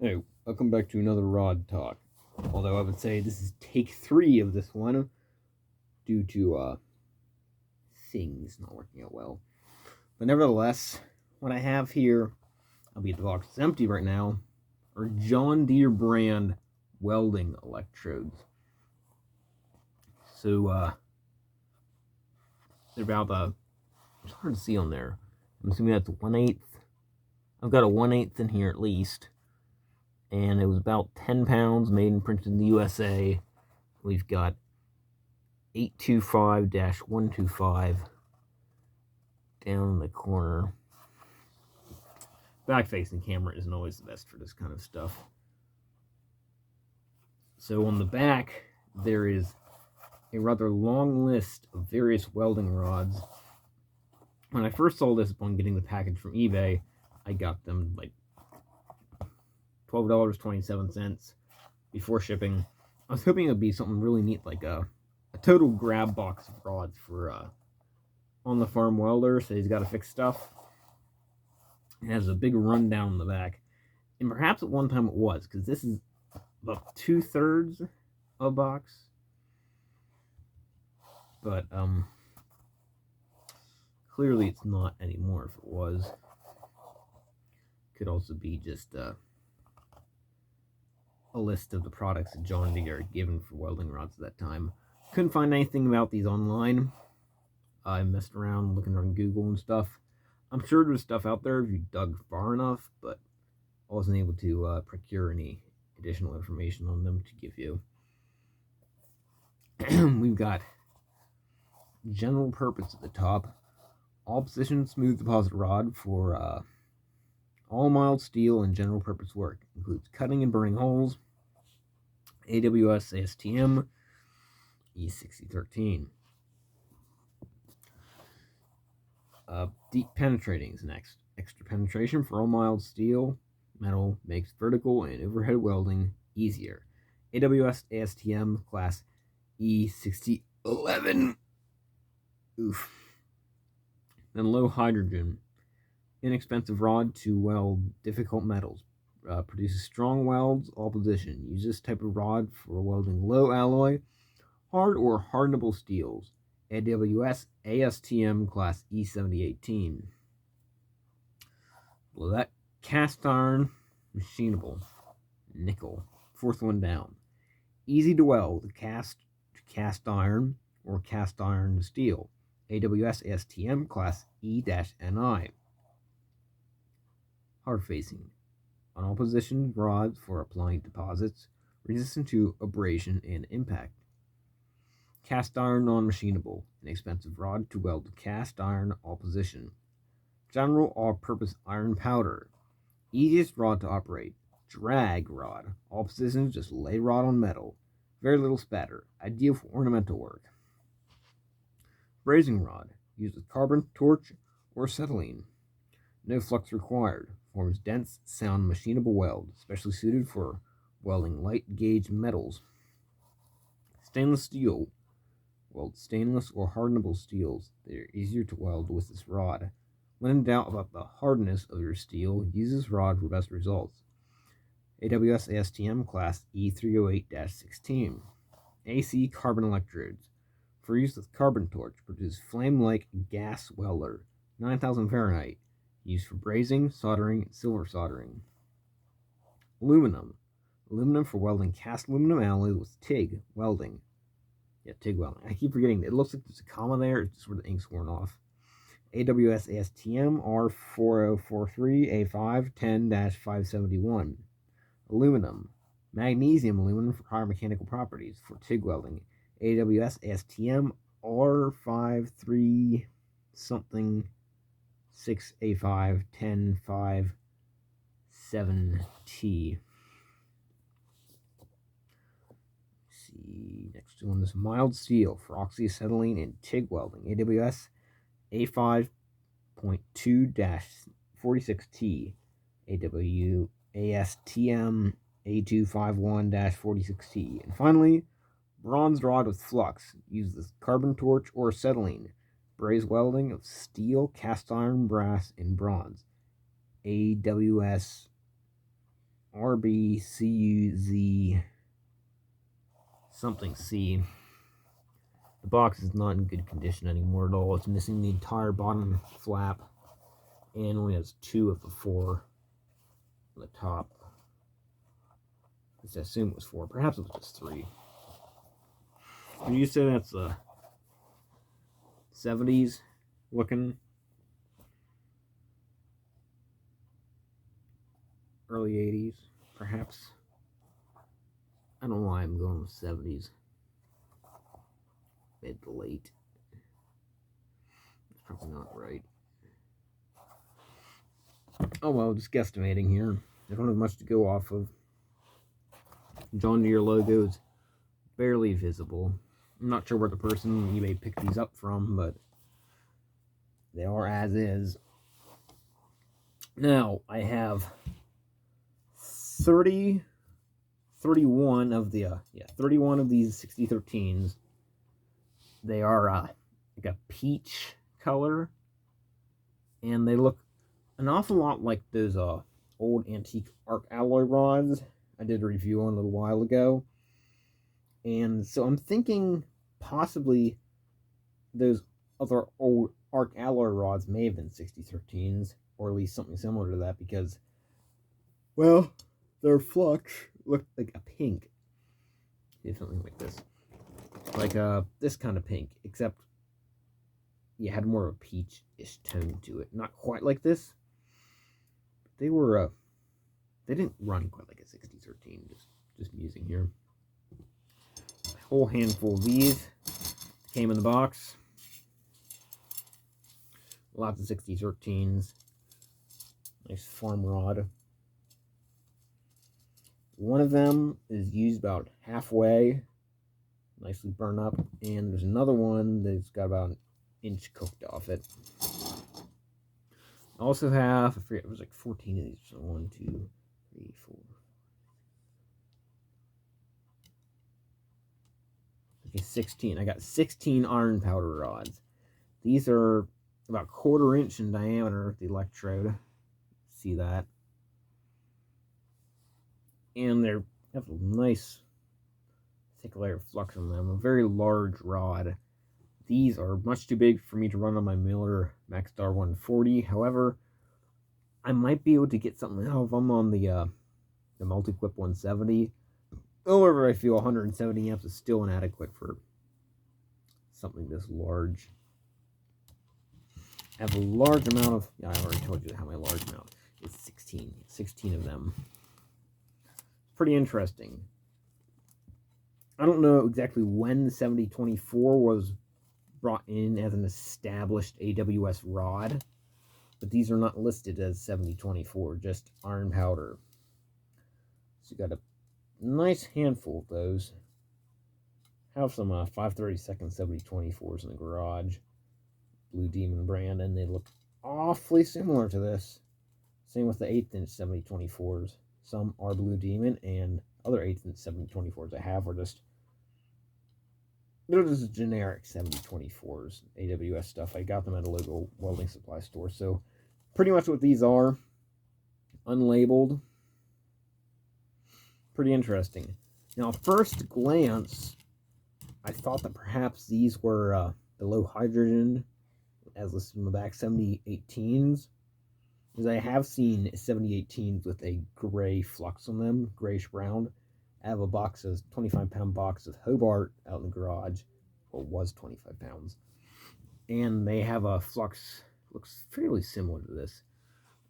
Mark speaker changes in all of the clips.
Speaker 1: Hey, welcome back to another rod talk. Although I would say this is take 3 of this one due to things not working out well. But nevertheless, what I have here, albeit the box is empty right now, are John Deere brand welding electrodes. So they're about it's hard to see on there. I'm assuming that's 1/8. I've got a 1/8 in here at least. And it was about 10 pounds, made and printed in the USA. We've got 825-125 down in the corner. Back-facing camera isn't always the best for this kind of stuff. So on the back, there is a rather long list of various welding rods. When I first saw this upon getting the package from eBay, I got them like $12.27 before shipping. I was hoping it would be something really neat, like a total grab box of rods for on the farm welder, so he's got to fix stuff. It has a big rundown in the back, and perhaps at one time it was, because this is about 2/3 of a box. But clearly it's not anymore. If it was, could also be just a list of the products that John Deere had given for welding rods at that time. Couldn't find anything about these online. I messed around looking on Google and stuff. I'm sure there's stuff out there if you dug far enough, but I wasn't able to procure any additional information on them to give you. We've got general purpose at the top. All position smooth deposit rod for all mild steel and general purpose work. Includes cutting and burning holes. AWS ASTM E6013. Deep penetrating is next. Extra penetration for all mild steel metal makes vertical and overhead welding easier. AWS ASTM class E6011. Oof. Then low hydrogen. Inexpensive rod to weld difficult metals. Produces strong welds, all position. Use this type of rod for welding low alloy, hard or hardenable steels. AWS ASTM class E7018. Below that, cast iron, machinable, nickel. Fourth one down. Easy to weld, cast iron or cast iron to steel. AWS ASTM class E-NI. Hard facing. On all position rods for applying deposits, resistant to abrasion and impact. Cast iron non-machinable, an expensive rod to weld cast iron all position. General all-purpose iron powder, easiest rod to operate. Drag rod, all positions just lay rod on metal, very little spatter, ideal for ornamental work. Brazing rod, used with carbon, torch, or acetylene. No flux required, forms dense, sound machinable weld, especially suited for welding light gauge metals. Stainless steel, weld stainless or hardenable steels. They are easier to weld with this rod. When in doubt about the hardness of your steel, use this rod for best results. AWS ASTM class E308-16. AC carbon electrodes. For use with carbon torch, produce flame-like gas welder, 9,000 Fahrenheit. Used for brazing, soldering, and silver soldering. Aluminum. Aluminum for welding cast aluminum alloy with TIG welding. Yeah, TIG welding. I keep forgetting. It looks like there's a comma there. It's just where the ink's worn off. AWS ASTM R4043A5 10-571. Aluminum. Magnesium aluminum for higher mechanical properties for TIG welding. AWS ASTM R53 something 6A5 10-5-7T. See, next one is mild steel for oxyacetylene and TIG welding. AWS A5.2-46T. AWASTM A251-46T. And finally, bronze rod with flux. Use the carbon torch or acetylene. Braze welding of steel, cast iron, brass, and bronze. AWS RBCUZ something C. The box is not in good condition anymore at all. It's missing the entire bottom flap and only has 2 of the 4 on the top. I assume it was 4. Perhaps it was just 3. Would you say that's a 70s looking? Early 80s, perhaps? I don't know why I'm going with 70s. Mid to late. That's probably not right. Oh well, just guesstimating here. I don't have much to go off of. John Deere logo is barely visible. I'm not sure where the person on eBay picked these up from, but they are as is. Now, I have 31 of the 31 of these 6013s. They are like a peach color, and they look an awful lot like those old antique arc alloy rods I did a review on a little while ago. And so I'm thinking possibly those other old arc alloy rods may have been 6013s, or at least something similar to that, because, well, their flux looked like a pink. See, something like this. Like this kind of pink, except you had more of a peach-ish tone to it. Not quite like this. They were they didn't run quite like a 6013. Just musing here. A whole handful of these came in the box. Lots of 6013s. Nice farm rod. One of them is used about halfway, nicely burned up, and there's another one that's got about an inch cooked off it. I also have, I forget, it was like 14 of these. So 1, 2, 3, 4. Okay, 16. I got 16 iron powder rods. These are about 1/4 inch in diameter, the electrode. See that? And they have a nice thick layer of flux on them. A very large rod. These are much too big for me to run on my Miller Maxstar 140. However, I might be able to get something out of them on the Multi-Quip 170. However, I feel 170 amps is still inadequate for something this large. I have a large amount of, I already told you how my large amount is 16. 16 of them. Pretty interesting. I don't know exactly when the 7024 was brought in as an established AWS rod, but these are not listed as 7024, just iron powder. So you got a nice handful of those. Have some 532nd 7024s in the garage. Blue Demon brand, and they look awfully similar to this. Same with the 1/8 inch 7024s. Some are Blue Demon, and other 1/8 inch 7024s I have are just, they're just generic 7024s, AWS stuff. I got them at a local welding supply store. So pretty much what these are, unlabeled. Pretty interesting. Now, first glance, I thought that perhaps these were the low hydrogen, as listed in the back, 7018s. Because I have seen 7018s with a gray flux on them, grayish brown. I have a box, a 25-pound box of Hobart out in the garage, or was 25 pounds. And they have a flux, looks fairly similar to this.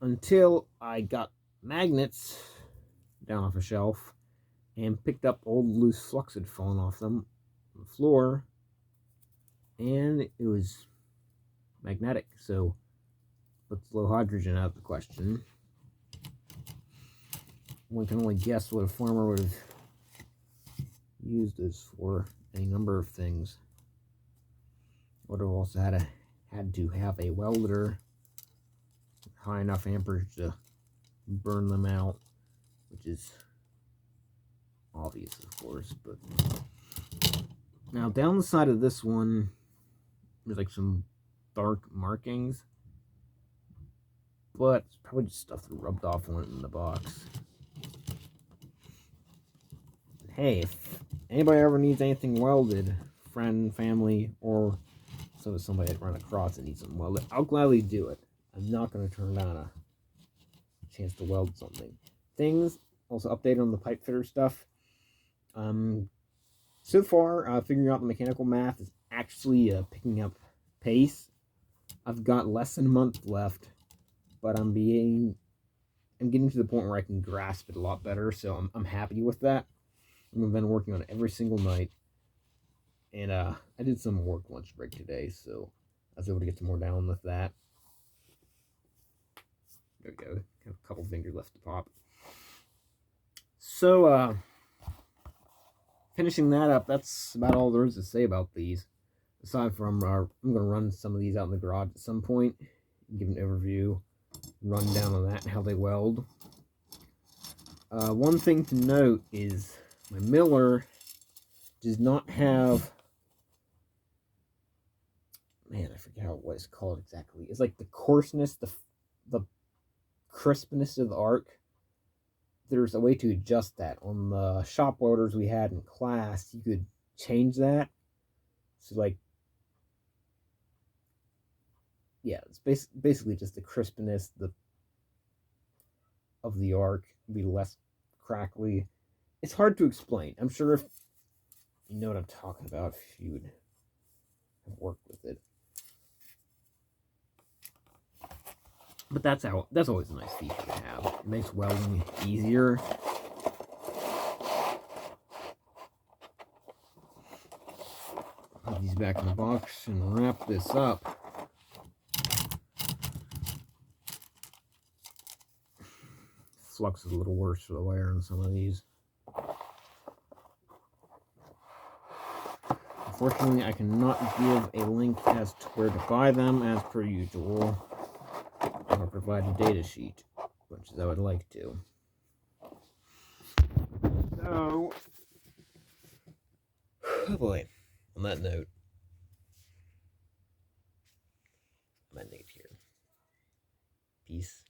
Speaker 1: Until I got magnets down off a shelf and picked up old loose flux had fallen off them on the floor. And it was magnetic, so puts low hydrogen out of the question. One can only guess what a farmer would have used this for, a number of things. Would have also had to have a welder high enough amperage to burn them out, which is obvious, of course. But now down the side of this one, there's like some dark markings, but it's probably just stuff that rubbed off on it in the box. hey, if anybody ever needs anything welded, friend, family, or somebody I'd run across that needs something welded, I'll gladly do it. I'm not going to turn down a chance to weld something. Things, also updated on the pipe fitter stuff. So far, figuring out the mechanical math is actually picking up pace. I've got less than a month left, but I'm getting to the point where I can grasp it a lot better, so I'm happy with that. I've been working on it every single night, and I did some work lunch break today, so I was able to get some more down with that. There we go. Have a couple fingers left to pop. So, finishing that up, that's about all there is to say about these. Aside from, I'm going to run some of these out in the garage at some point, give an overview, rundown on that and how they weld. One thing to note is my miller does not have, man, I forget what it's called exactly. It's like the coarseness, the crispness of the arc. There's a way to adjust that. On the shop welders we had in class, you could change that. So, like, yeah, it's basically just the crispness of the arc be less crackly. It's hard to explain. I'm sure if you know what I'm talking about, if you would have worked with it. But that's always a nice feature to have. It makes welding easier. Put these back in the box and wrap this up. Flux is a little worse for the wear on some of these. Unfortunately, I cannot give a link as to where to buy them as per usual. I'll provide a data sheet, which I would like to. So, oh boy, on that note, I'm ending it here. Peace.